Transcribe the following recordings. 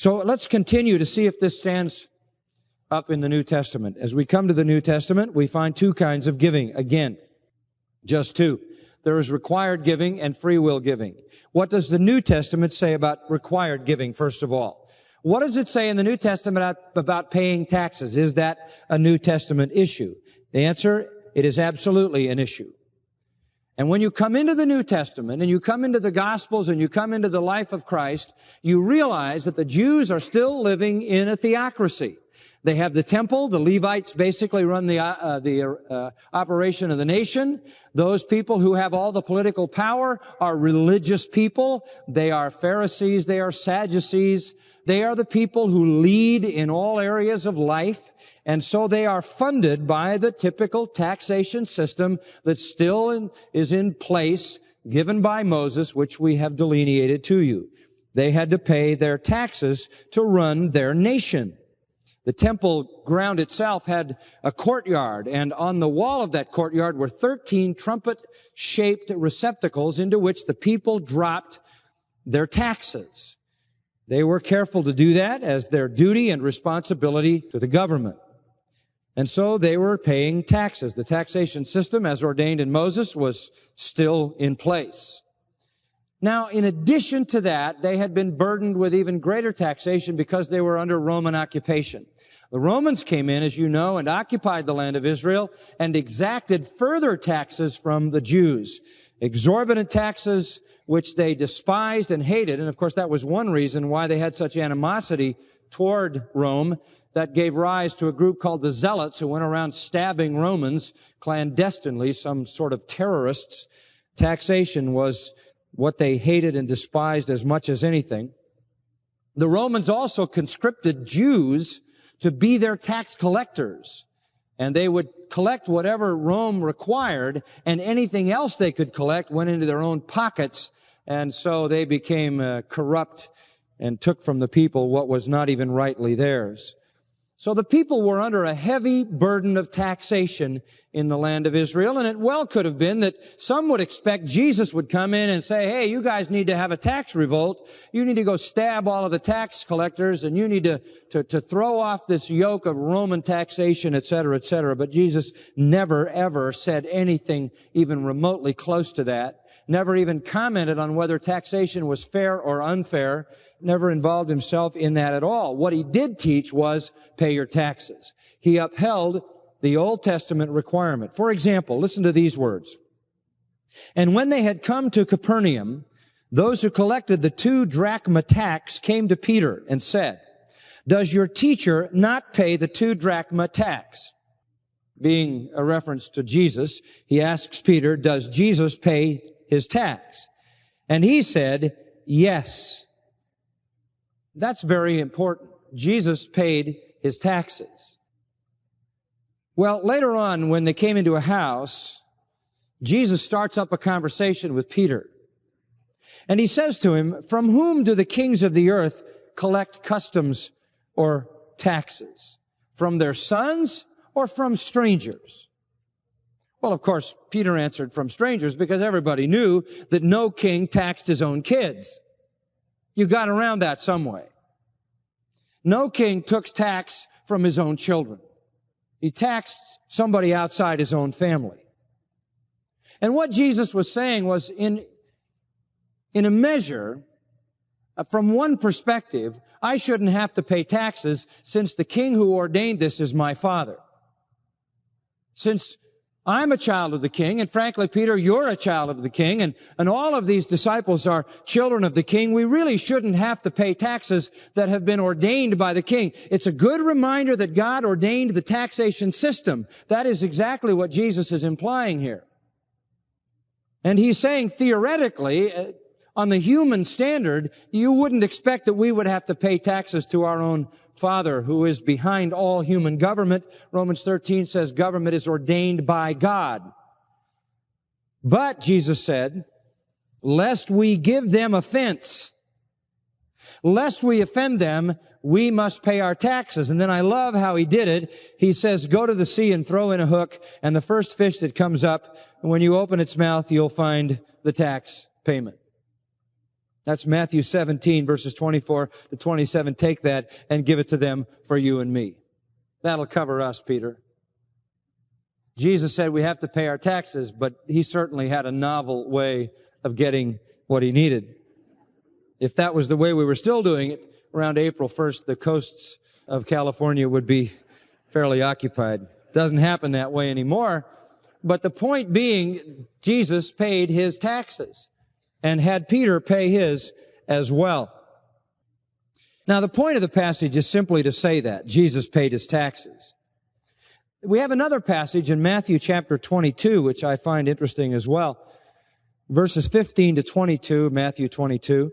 So let's continue to see if this stands up in the New Testament. As we come to the New Testament, we find two kinds of giving. Again, just two. There is required giving and free will giving. What does the New Testament say about required giving, first of all? What does it say in the New Testament about paying taxes? Is that a New Testament issue? The answer, it is absolutely an issue. And when you come into the New Testament and you come into the Gospels and you come into the life of Christ, you realize that the Jews are still living in a theocracy. They have the temple. The Levites basically run the operation of the nation. Those people who have all the political power are religious people. They are Pharisees. They are Sadducees. They are the people who lead in all areas of life. And so they are funded by the typical taxation system that still is in place, given by Moses, which we have delineated to you. They had to pay their taxes to run their nation. The temple ground itself had a courtyard, and on the wall of that courtyard were 13 trumpet-shaped receptacles into which the people dropped their taxes. They were careful to do that as their duty and responsibility to the government. And so they were paying taxes. The taxation system, as ordained in Moses, was still in place. Now, in addition to that, they had been burdened with even greater taxation because they were under Roman occupation. The Romans came in, as you know, and occupied the land of Israel and exacted further taxes from the Jews. Exorbitant taxes which they despised and hated. And of course, that was one reason why they had such animosity toward Rome. That gave rise to a group called the Zealots who went around stabbing Romans clandestinely, some sort of terrorists. Taxation was what they hated and despised as much as anything. The Romans also conscripted Jews to be their tax collectors. And they would collect whatever Rome required, and anything else they could collect went into their own pockets. And so they became corrupt and took from the people what was not even rightly theirs. So the people were under a heavy burden of taxation in the land of Israel, and it well could have been that some would expect Jesus would come in and say, hey, you guys need to have a tax revolt. You need to go stab all of the tax collectors, and you need to throw off this yoke of Roman taxation, et cetera, et cetera. But Jesus never, ever said anything even remotely close to that. Never even commented on whether taxation was fair or unfair, never involved himself in that at all. What he did teach was pay your taxes. He upheld the Old Testament requirement. For example, listen to these words. And when they had come to Capernaum, those who collected the 2 drachma tax came to Peter and said, does your teacher not pay the 2 drachma tax? Being a reference to Jesus, he asks Peter, does Jesus pay his tax? And he said, yes. That's very important. Jesus paid his taxes. Well, later on, when they came into a house, Jesus starts up a conversation with Peter. And he says to him, from whom do the kings of the earth collect customs or taxes? From their sons or from strangers? Well, of course, Peter answered from strangers because everybody knew that no king taxed his own kids. You got around that some way. No king took tax from his own children. He taxed somebody outside his own family. And what Jesus was saying was, in a measure, from one perspective, I shouldn't have to pay taxes since the king who ordained this is my father. Since I'm a child of the king, and frankly, Peter, you're a child of the king, and all of these disciples are children of the king. We really shouldn't have to pay taxes that have been ordained by the king. It's a good reminder that God ordained the taxation system. That is exactly what Jesus is implying here. And he's saying, theoretically, on the human standard, you wouldn't expect that we would have to pay taxes to our own Father who is behind all human government. Romans 13 says government is ordained by God. But, Jesus said, lest we give them offense, lest we offend them, we must pay our taxes. And then I love how he did it. He says, go to the sea and throw in a hook, and the first fish that comes up, when you open its mouth, you'll find the tax payment. That's Matthew 17, verses 24 to 27. Take that and give it to them for you and me. That'll cover us, Peter. Jesus said we have to pay our taxes, but he certainly had a novel way of getting what he needed. If that was the way we were still doing it, around April 1st, the coasts of California would be fairly occupied. Doesn't happen that way anymore. But the point being, Jesus paid his taxes and had Peter pay his as well. Now, the point of the passage is simply to say that Jesus paid his taxes. We have another passage in Matthew chapter 22, which I find interesting as well. Verses 15 to 22, Matthew 22.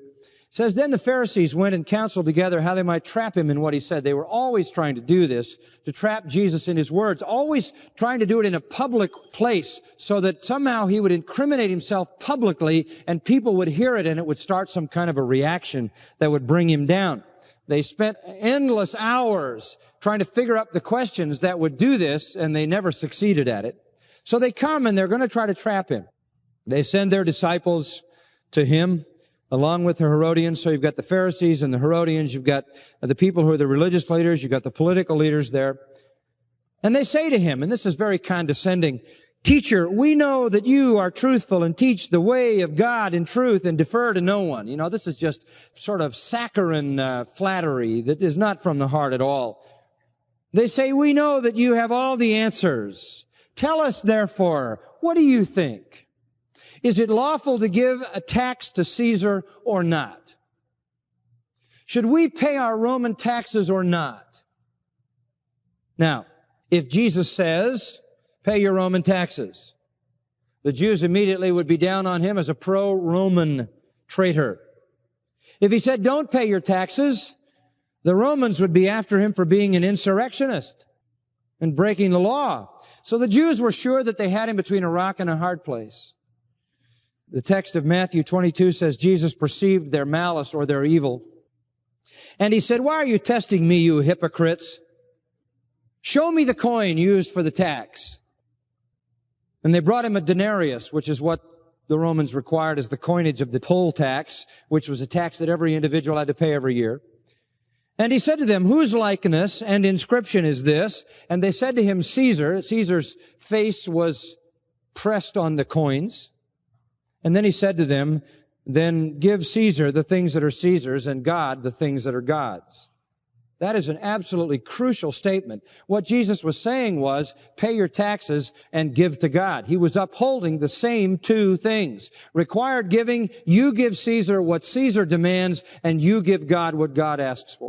It says, Then the Pharisees went and counseled together how they might trap him in what he said. They were always trying to do this, to trap Jesus in his words, always trying to do it in a public place so that somehow he would incriminate himself publicly and people would hear it and it would start some kind of a reaction that would bring him down. They spent endless hours trying to figure out the questions that would do this, and they never succeeded at it. So they come and they're going to try to trap him. They send their disciples to him, along with the Herodians. So you've got the Pharisees and the Herodians. You've got the people who are the religious leaders. You've got the political leaders there. And they say to him, and this is very condescending, Teacher, we know that you are truthful and teach the way of God in truth and defer to no one. You know, this is just sort of saccharine flattery that is not from the heart at all. They say, we know that you have all the answers. Tell us, therefore, what do you think? Is it lawful to give a tax to Caesar or not? Should we pay our Roman taxes or not? Now, if Jesus says, pay your Roman taxes, the Jews immediately would be down on him as a pro-Roman traitor. If he said, don't pay your taxes, the Romans would be after him for being an insurrectionist and breaking the law. So the Jews were sure that they had him between a rock and a hard place. The text of Matthew 22 says Jesus perceived their malice or their evil. And he said, why are you testing me, you hypocrites? Show me the coin used for the tax. And they brought him a denarius, which is what the Romans required as the coinage of the poll tax, which was a tax that every individual had to pay every year. And he said to them, whose likeness and inscription is this? And they said to him, Caesar. Caesar's face was pressed on the coins. And then he said to them, then give Caesar the things that are Caesar's and God the things that are God's. That is an absolutely crucial statement. What Jesus was saying was, pay your taxes and give to God. He was upholding the same two things. Required giving, you give Caesar what Caesar demands, and you give God what God asks for.